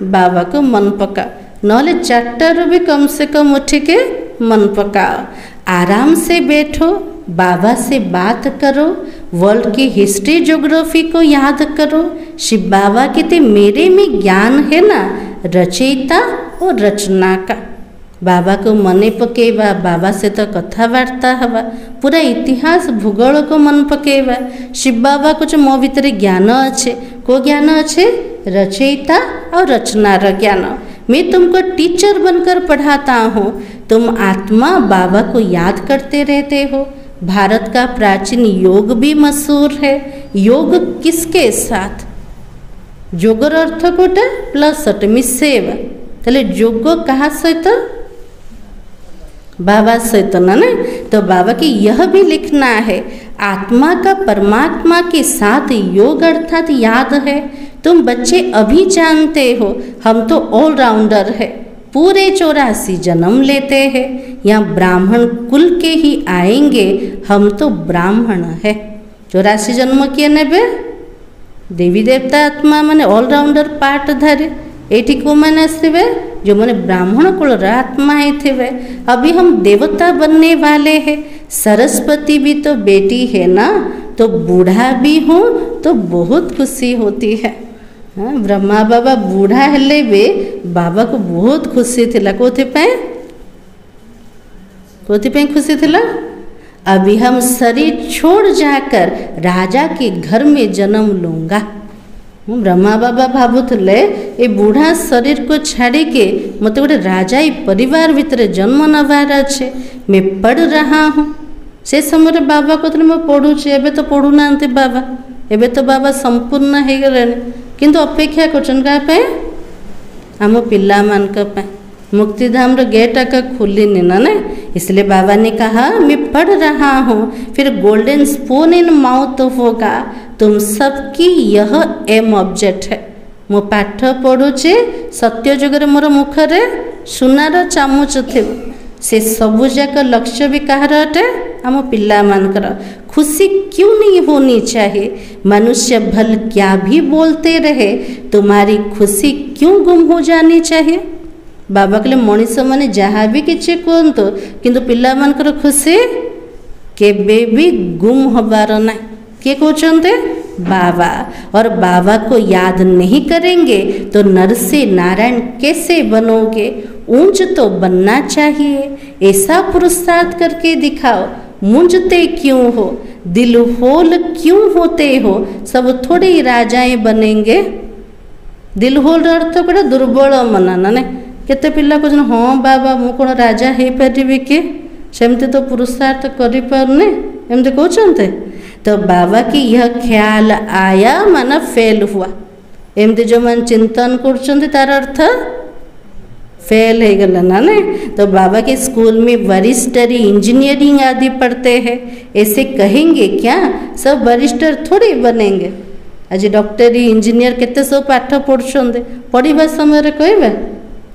बाबा को मन पका, नले 4 भी कम से कम उठिके मन पकाओ। आराम से बैठो, बाबा से बात करो, वर्ल्ड की हिस्ट्री ज्योग्राफी को याद करो। शिव बाबा कहते मेरे में ज्ञान है ना, रचयिता और रचना का। बाबा को मने पकेवा, बाबा से तो कथबार्ता हवा, पूरा इतिहास भूगोल को मन पकेवा। शिव बाबा कुछ मो भीतर ज्ञान अच्छे, को ज्ञान अच्छे? रचयिता और रचनार ज्ञान। मैं तुमको टीचर बनकर पढ़ाता हूँ, तुम आत्मा बाबा को याद करते रहते हो। भारत का प्राचीन योग भी मशहूर है। योग किसके साथ? जोगर अर्थ कोटे प्लस मिसेवा, तले जोग कहा सहित? बाबा सहित ना। तो बाबा की यह भी लिखना है, आत्मा का परमात्मा के साथ योग अर्थात याद है। तुम बच्चे अभी जानते हो हम तो ऑलराउंडर है, पूरे 84 जन्म लेते हैं, यहाँ ब्राह्मण कुल के ही आएंगे, हम तो ब्राह्मण है। 84 जन्म किए नेबे देवी देवता आत्मा माने ऑलराउंडर पार्टधारी। एठी को मैंने आसवे जो मैंने ब्राह्मण कुल आत्मा थे। अभी हम देवता बनने वाले हैं। सरस्वती भी तो बेटी है ना, तो बूढ़ा भी हूँ तो बहुत खुशी होती है। हाँ, ब्रह्मा बाबा बूढ़ा हेले बे बाबा को बहुत खुशी थिला। कोथि खुशी थिला? अभी हम शरीर छोड़ जाकर राजा के घर में जन्म लूँगा। ब्रह्मा बाबा भावुले ए बूढ़ा शरीर को छाड़ी के मत गोटे राजाई परिवार भितर जन्म नवार अच्छे, मैं पढ़ रहा हूँ। से समय बाबा कहते मैं पढ़ुचे, एबे तो पढ़ुना बाबा, एबे तो बाबा संपूर्ण हो गले, किंतु अपेक्षा कर आम पिला मान मुक्तिधाम गेट आका खुलिनी ना। इसलिए बाबा ने कहा मैं पढ़ रहा हूँ, फिर गोल्डन स्पून इन माउथ होगा। तुम सबकी यह एम ऑब्जेक्ट है। मो पाठ पढ़ुचे, सत्य जुगर मोर मुखरे सुनार चामुच थे, से सबू जाक लक्ष्य भी कहार अटे? आम पिला मानकर। खुशी क्यों नहीं होनी चाहिए? मनुष्य भल क्या भी बोलते रहे, तुम्हारी खुशी क्यों गुम हो जानी चाहिए? बाबा कहले मनीष मैंने जहाँ भी किसी कहतु, किंतु पिला मानकर खुशी केबे भी गुम होबार ना। किए कहते? बाबा। और बाबा को याद नहीं करेंगे तो नर से नारायण कैसे बनोगे? ऊंच तो बनना चाहिए, ऐसा पुरुषार्थ करके दिखाओ। मुंझते क्यों हो? दिल होल क्यों होते हो? सब थोड़े ही राजाएं बनेंगे। दिल होल अर्थ कड़ा दुर्बल मनाना ना। केते पिला कहते हाँ बाबा मु कौन राजा हो पारि कि? सेमती तो पुरुषार्थ करि पारुने, एमती कहते। तो बाबा की यह ख्याल आया माना फेल हुआ। एमती जो मन चिंतन कर तार अर्थ फेल हो गला ना ने। तो बाबा के स्कूल में वरिष्ठरी इंजीनियरिंग आदि पढ़ते हैं, ऐसे कहेंगे क्या? सब वरिष्ठ थोड़ी बनेंगे। आज डॉक्टर इंजीनियर केते सब पाठ पढ़ुछंदे, पढ़िबा समय कहबे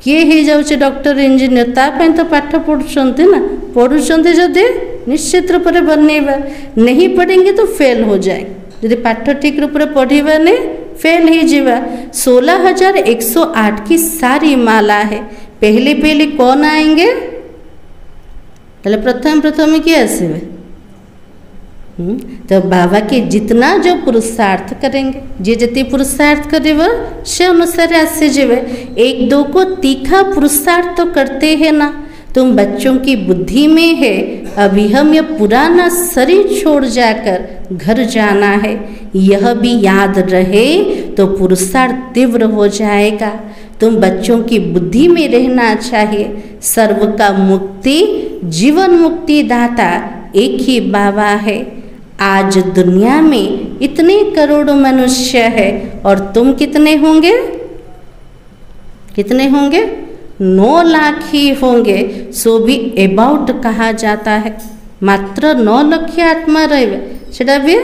किए हो जाउछे डॉक्टर इंजीनियर, तापै तो पाठ पढ़ुछंते ना। पढ़ुछंते जदि निश्चित रूप से बनेबा, नहीं पढ़ेंगे तो फेल हो जाए। यदि पाठ ठीक रूप से पढ़िबा नहीं फेल ही जीवा। 16,108 की सारी माला है। पहले पहले कौन आएंगे? पहले प्रथम किए आसवे? तो बाबा के जितना जो पुरुषार्थ करेंगे, जे जति पुरुषार्थ करेगा से अनुसार आसे जीवे। एक दो को तीखा पुरुषार्थ तो करते हैं ना। तुम बच्चों की बुद्धि में है अभी हम यह पुराना शरीर छोड़ जाकर घर जाना है, यह भी याद रहे तो पुरुषार्थ तीव्र हो जाएगा। तुम बच्चों की बुद्धि में रहना चाहिए। सर्व का मुक्ति जीवन मुक्ति दाता एक ही बाबा है। आज दुनिया में इतने करोड़ों मनुष्य है और तुम कितने होंगे? कितने होंगे? 9 लाख ही होंगे। सो भी अबाउट कहा जाता है। मात्र 9 लाख आत्मा रहे, सेटा भी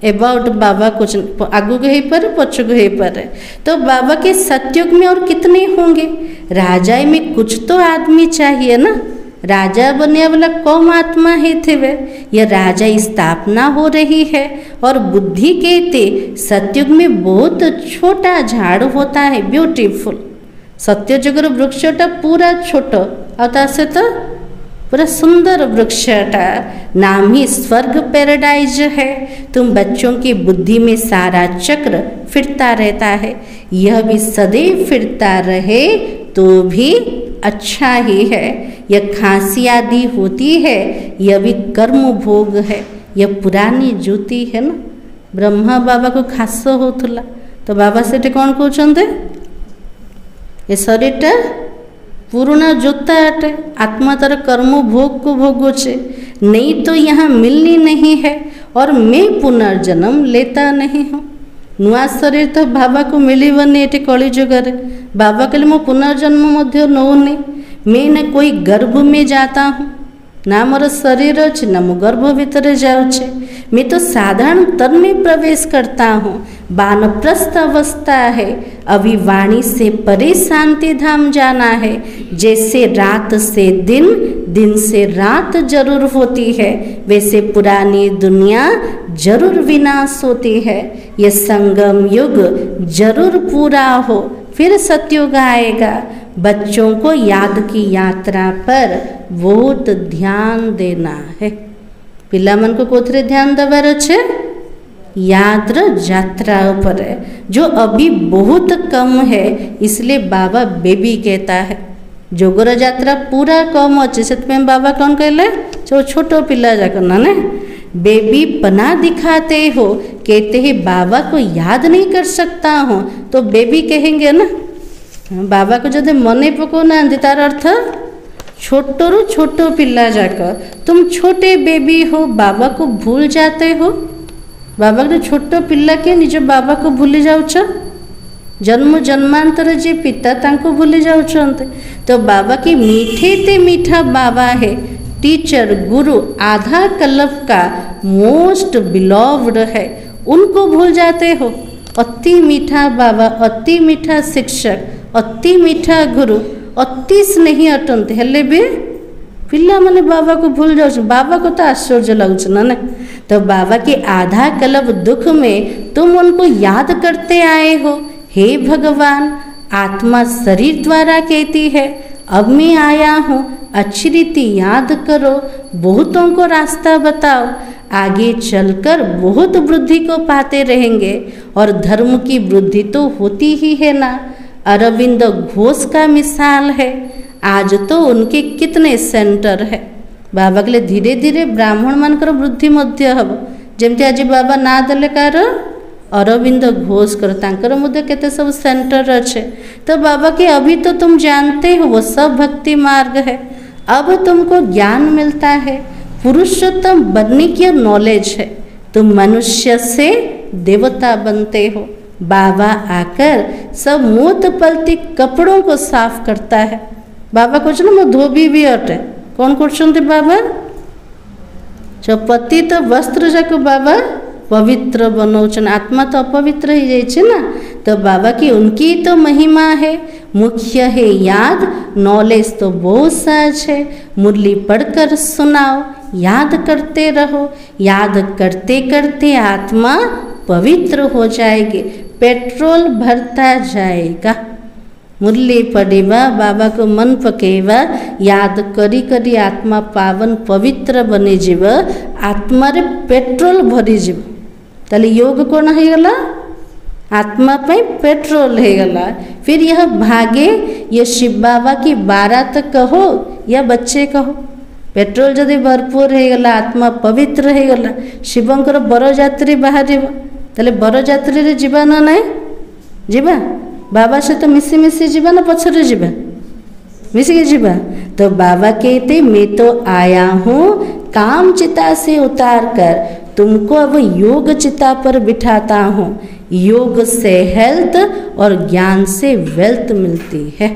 अबाउट बाबा कुछ आगू हो पारे पछक हो पारे। तो बाबा के सतयुग में और कितने होंगे? राजा में कुछ तो आदमी चाहिए ना। राजा बनने वाला कम आत्मा ही थे। यह राजा स्थापना हो रही है और बुद्धि कहते सतयुग में बहुत छोटा झाड़ होता है, ब्यूटीफुल। सत्यजुगर वृक्षटा पूरा छोट आता से तो पूरा सुंदर वृक्षटा, नाम ही स्वर्ग पैराडाइज है। तुम बच्चों की बुद्धि में सारा चक्र फिरता रहता है। यह भी सदैव फिरता रहे तो भी अच्छा ही है। यह खांसी आदि होती है, यह भी कर्म भोग है। यह पुरानी ज्योति है ना। ब्रह्मा बाबा को खास होता तो बाबा से कौन कहते? ये शरीरटा पुराना जोता अटे, आत्मा तार कर्म भोग को भोगुचे, नहीं तो यहाँ मिलनी नहीं है और मैं पुनर्जन्म लेता नहीं हूँ। नुआ शरीर तो बाबा को मिलबनी ये कलिजुगर। बाबा कहले मो पुनर्जन्म नौनी। मैं न कोई गर्भ में जाता हूँ, ना मोर शरीर अच्छे ना मो गर्भ भीतर जाऊे। मैं तो साधारण तन में प्रवेश करता हूँ। वानप्रस्थ अवस्था है, अभी वाणी से परे शांति धाम जाना है। जैसे रात से दिन, दिन से रात जरूर होती है, वैसे पुरानी दुनिया जरूर विनाश होती है। यह संगम युग जरूर पूरा हो, फिर सतयुग आएगा। बच्चों को याद की यात्रा पर बहुत ध्यान देना है। पिला मन को कोथरे ध्यान देवार अच्छे? याद यात्रा पर है, जो अभी बहुत कम है, इसलिए बाबा बेबी कहता है। जोगर यात्रा पूरा कम अच्छे से बाबा कौन कहले? जो छोटो पिला जाकर ना बेबी पना दिखाते हो, कहते हैं बाबा को याद नहीं कर सकता हूँ तो बेबी कहेंगे ना। बाबा को जब मने पकौना तार अर्थ छोटो छोटो पिला जाकर तुम छोटे बेबी हो, बाबा को भूल जाते हो। बाबा के छोटो पिला के निज बाबा को भूली जाऊछ। जन्म जन्मांतर जे पिता तांको भूली जाउछन्ते। तो बाबा की मीठे ते मीठा बाबा है, टीचर गुरु आधा कल्प का मोस्ट बिलव्ड है, उनको भूल जाते हो। अति मीठा बाबा, अति मीठा शिक्षक, अति मीठा गुरु, अति स्नेही अटंते हेले भी पिला माने बाबा को भूल जाओ। बाबा को तो आश्चर्य लगुच ना। तो बाबा के आधा कल्प दुख में तुम उनको याद करते आए हो। हे भगवान, आत्मा शरीर द्वारा कहती है अब मैं आया हूँ, अच्छी रीति याद करो, बहुतों को रास्ता बताओ। आगे चलकर बहुत वृद्धि को पाते रहेंगे और धर्म की वृद्धि तो होती ही है ना। अरविंद घोष का मिसाल है। आज तो उनके कितने सेंटर है। बाबा के धीरे धीरे ब्राह्मण मानकर वृद्धि मध्य हम। जमती आज बाबा ना देले कार अरविंद घोष कर तांकर मध्य केते सब सेंटर अच्छे। तो बाबा के अभी तो तुम जानते हो वो सब भक्ति मार्ग है। अब तुमको ज्ञान मिलता है, पुरुषोत्तम बनने की नॉलेज है। तुम मनुष्य से देवता बनते हो। बाबा आकर सब मूत पलती कपड़ों को साफ करता है। बाबा कहते मो धोबी भी अटे कौन कर बाबा पतित वस्त्र जाक बाबा पवित्र बनाऊन आत्मा तो अपवित्र ही जाइए ना तो बाबा की उनकी तो महिमा है। मुख्य है याद, नॉलेज तो बहुत साज है, मुरली पढ़कर सुनाओ, याद करते रहो, याद करते करते आत्मा पवित्र हो जाएगी, पेट्रोल भरता जाएगा। मुरली पढ़ेवा बाबा को मन पकेवा, याद करी करी आत्मा पावन पवित्र बनी जीव, आत्मा रे पेट्रोल भरी जीव। ताले योग कौन है गला? आत्मा पे पेट्रोल है गला। फिर यह भागे, यह शिव बाबा की बारात कहो या बच्चे कहो, पेट्रोल जदि भरपूर है गला, आत्मा पवित्र है गला, शिवंकर बरजात्री बाहर ताले बरजात्री रे जीवा ना नहीं जीवा, बाबा से तो मिसी मिसी जीवा ना पछरे जीवा, मिसी जीवा। तो बाबा कहते मैं तो आया हूँ काम चिता से उतार कर तुमको अब योग चिता पर बिठाता हूँ। योग से हेल्थ और ज्ञान से वेल्थ मिलती है।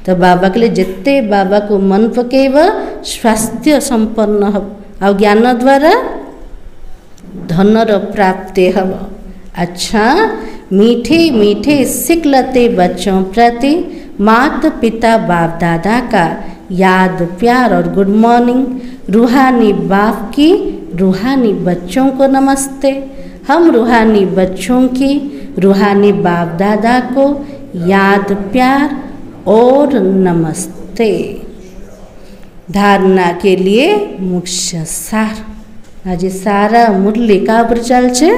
तो बाबा के लिए जितने बाबा को मन पकेव स्वास्थ्य संपन्न हब और ज्ञान द्वारा धनर प्राप्ति हब। अच्छा, मीठे मीठे सिखलते बच्चों प्रति माता पिता बाप दादा का याद प्यार और गुड मॉर्निंग। रूहानी बाप की रूहानी बच्चों को नमस्ते। हम रूहानी बच्चों की रूहानी बाप दादा को याद प्यार और नमस्ते। धारणा के लिए मुख्य सार आज सारा मुरली का पर चल छे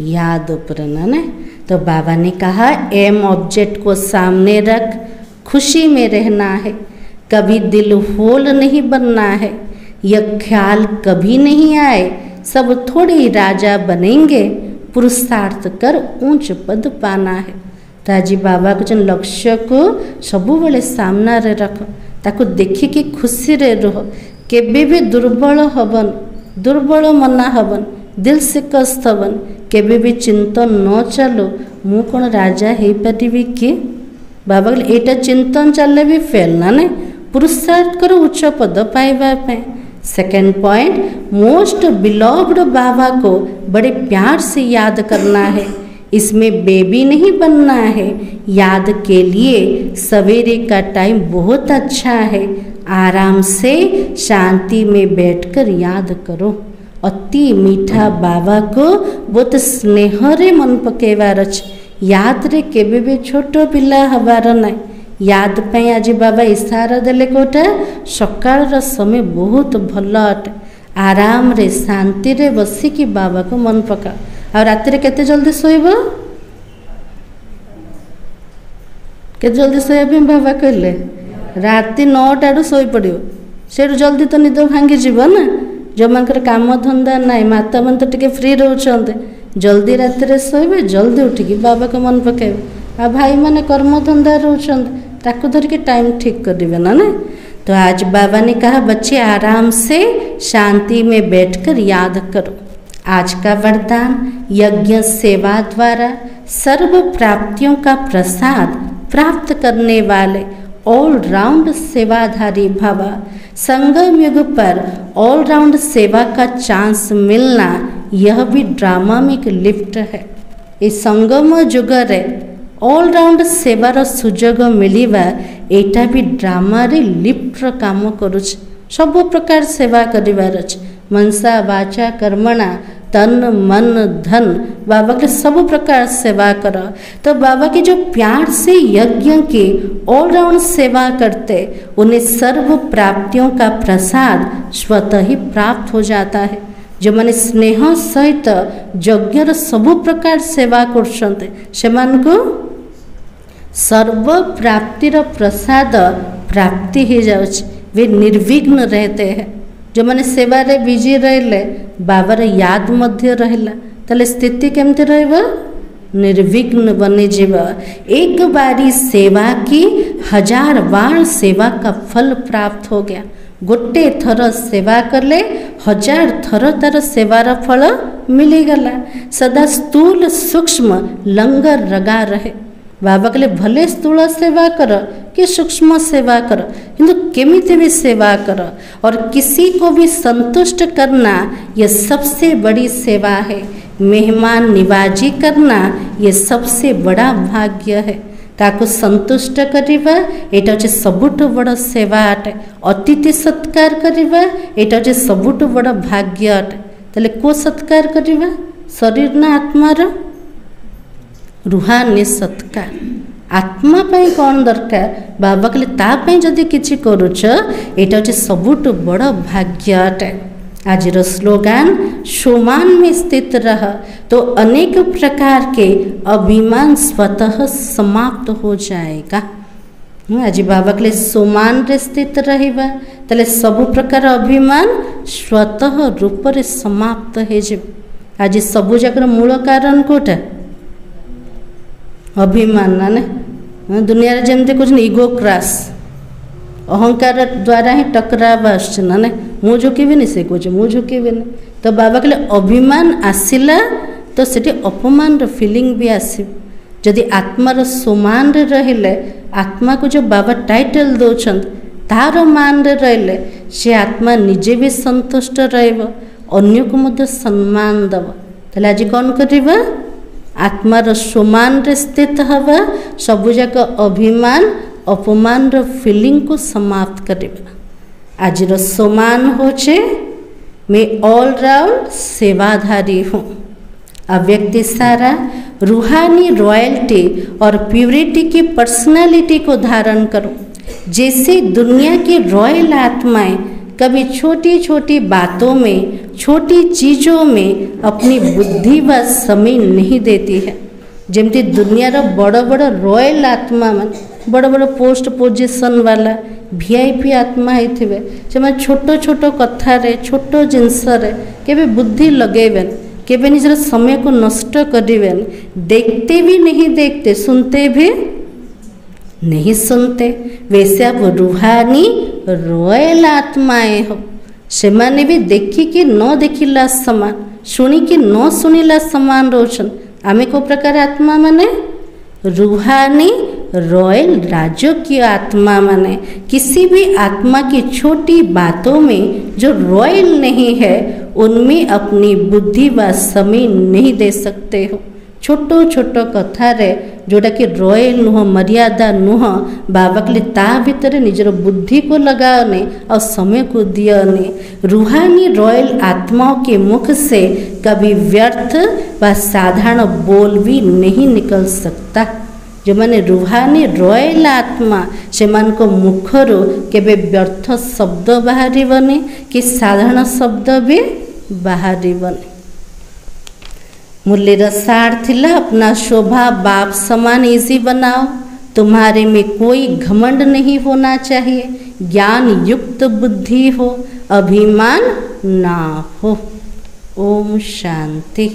याद पर ने। तो बाबा ने कहा एम ऑब्जेक्ट को सामने रख, खुशी में रहना है, कभी दिल होल नहीं बनना है, यह ख्याल कभी नहीं आए सब थोड़े ही राजा बनेंगे, पुरुषार्थ कर ऊंच पद पाना है। ताजी बाबा को जन लक्ष्य को सबु बेले सामना रे रख, ताको देखी कि खुशी रे रह, केबे भी दुर्बल हबन, दुर्बल मना हबन, दिल से कष्ट हबन, केबे भी चिंतन न चलो मु कौन राजा हे पारिबी कि। बाबा कहले एटा चिंतन चलले भी फेल ना ने, पुरुषार्थ करो उच्च पद पाइबा पे। सेकेंड पॉइंट, मोस्ट बिलव्ड बाबा को बड़े प्यार से याद करना है, इसमें बेबी नहीं बनना है। याद के लिए सवेरे का टाइम बहुत अच्छा है, आराम से शांति में बैठकर याद करो। अति मीठा बाबा को बहुत स्नेहरे मन पकेवार अछि, याद रे केबे भी छोट पिला हबार ना। याद पे आज बाबा इशारा देले कोटा सकाळ समय बहुत भल अटे, आराम रे शांति रे बसिकी बाबा को मन पका। और रात रे केते जल्दी सोइब, केते जल्दी सोइबे बाबा कहले राति 9टा रु सोई पड़ियो, सेठु जल्दी तो निद भांगी जीव ना। जो मानकर काम धंदा नाई माता मन तो टिके फ्री रहउछन्ते, जल्दी रात रे सोइबे, जल्दी उठिकी बाबा को मन पकेबे। आ भाई माने कर्म धंदा रहउछन्ते, ताको धर के टाइम ठीक कर दिवे ना। तो आज बाबा ने कहा बच्चे आराम से शांति में बैठकर याद करो। आज का वरदान, यज्ञ सेवा द्वारा सर्व प्राप्तियों का प्रसाद प्राप्त करने वाले ऑल राउंड सेवाधारी भव। संगम युग पर ऑल राउंड सेवा का चांस मिलना यह भी ड्रामा में एक लिफ्ट है। इस संगम युग रे ऑल राउंड सेवार सुजोग मिलिबा एटा भी ड्रामा रे लिफ्ट काम करुछ। सब प्रकार सेवा करिवार अछि, मनसा वाचा कर्मणा तन मन धन बाबा के सब प्रकार सेवा कर। तो बाबा के जो प्यार से यज्ञ की ऑल राउंड सेवा करते उन्हें सर्व प्राप्तियों का प्रसाद स्वतः ही प्राप्त हो जाता है। जो मैंने स्नेह सहित यज्ञर सब प्रकार सेवा करछन्ते सेमानको सर्व प्राप्तिर प्रसाद प्राप्ति हो जाउछ, वे निर्विघ्न रहते हैं। जो मैंने सेवा रे बिजी रहले बाबार याद मध्य रहला तले स्थिति केमती रहबो, निर्विघ्न बनी जीव। एक बारी सेवा की 1000 बार सेवा का फल प्राप्त हो गया। गोटे थर सेवा करले 1000 थर तार सेवार फल मिलीगला। सदा स्थूल सूक्ष्म लंगर रगा रहे। बाबा कहले भले स्थूल सेवा कर कि सूक्ष्म सेवा कर, किंतु केमिति भी सेवा कर। और किसी को भी संतुष्ट करना यह सबसे बड़ी सेवा है। मेहमान निवाजी करना ये सबसे बड़ा भाग्य है। ताको संतुष्ट करिबा एटा जे सबुठ बड़ सेवा अटे। अतिथि सत्कार करिबा एटा जे सबुठ बड़ भाग्य अटे। तले को सत्कार करिबा, शरीर ना आत्मार? रूहानी सत्कार। आत्मा पाई कौन दरकार? बाबा कहले ता पाई जदि किछि करूछ एटा जे सबुठ बड़ भाग्य अटे। आज स्लोगान सोमान में स्थित रह तो अनेक प्रकार के अभिमान स्वतः समाप्त हो जाएगा। आज बाबा कहले सोमान रे स्थित रहिबा तले सबु प्रकार अभिमान स्वतः रूप रे समाप्त हे जे। आज सबु जकर मूल कारण कोटा अभिमान ना दुनिया रे जेमते कुछ ईगो क्राश अहंकार द्वारा ही टकराव आसना ना मु झुकिबिनी से कह मु झुकिबिनी। तो बाबा कहले अभिमान आसिला तो सेठी अपमान रो फीलिंग भी आसी। जदि आत्मार सोमान रे रहिले आत्मा को जो बाबा टाइटल दौरान तार मान रे रहिले से आत्मा निजे भी संतुष्ट रहइबो, अन्य को मध्य सम्मान दब। ताले आज कौन करिबा? आत्मार सोमान रे स्थित हवा, सबुजाक अभिमान अपमान रो फीलिंग को समाप्त करिबा। आज सोमान होचे मैं ऑल राउंड सेवाधारी हूँ। अब व्यक्ति सारा रूहानी रॉयल्टी और प्यूरिटी की पर्सनालिटी को धारण करो। जैसे दुनिया की रॉयल आत्माएं कभी छोटी छोटी बातों में, छोटी चीज़ों में अपनी बुद्धि व समय नहीं देती है। जमती दुनिया बड़ बड़ रॉयल आत्मा मन बड़ बड़ पोस्ट पोजिशन वाला वीआईपी आत्मा होइथिबे से छोट छोट कथारे छोट जिनसरे केबे बुद्धि लगेबेन, केबे निजर समय को नष्ट करिबेन। देखते भी नहीं देखते, सुनते भी नहीं सुनते। वैसे आप रूहानी रॉयल आत्माएं हो, से माने भी देखी कि न देखिला समान, शुणी कि न शुणिला समान रोशन। आमे को प्रकार आत्मा माने रूहानी रॉयल राजकीय आत्मा माने किसी भी आत्मा की छोटी बातों में जो रॉयल नहीं है उनमें अपनी बुद्धि व समय नहीं दे सकते हो। छोटो छोटो कथारे जोटा कि रॉयल नुह, मर्यादा नुह, बाबा कहले ता भितर निजर बुद्धि को लगाओने और समय को दियोने। रूहानी रॉयल आत्माओं के मुख से कभी व्यर्थ व साधारण बोल भी नहीं निकल सकता। जो माने रूहानी रॉयल आत्मा से मान को मुखर केबे व्यर्थ शब्द बाहरी बने कि साधारण शब्द भी बाहरी बने। मुरलीर सार थिला अपना शोभा बाप समान इजी बनाओ। तुम्हारे में कोई घमंड नहीं होना चाहिए, ज्ञान युक्त बुद्धि हो, अभिमान ना हो। ओम शांति।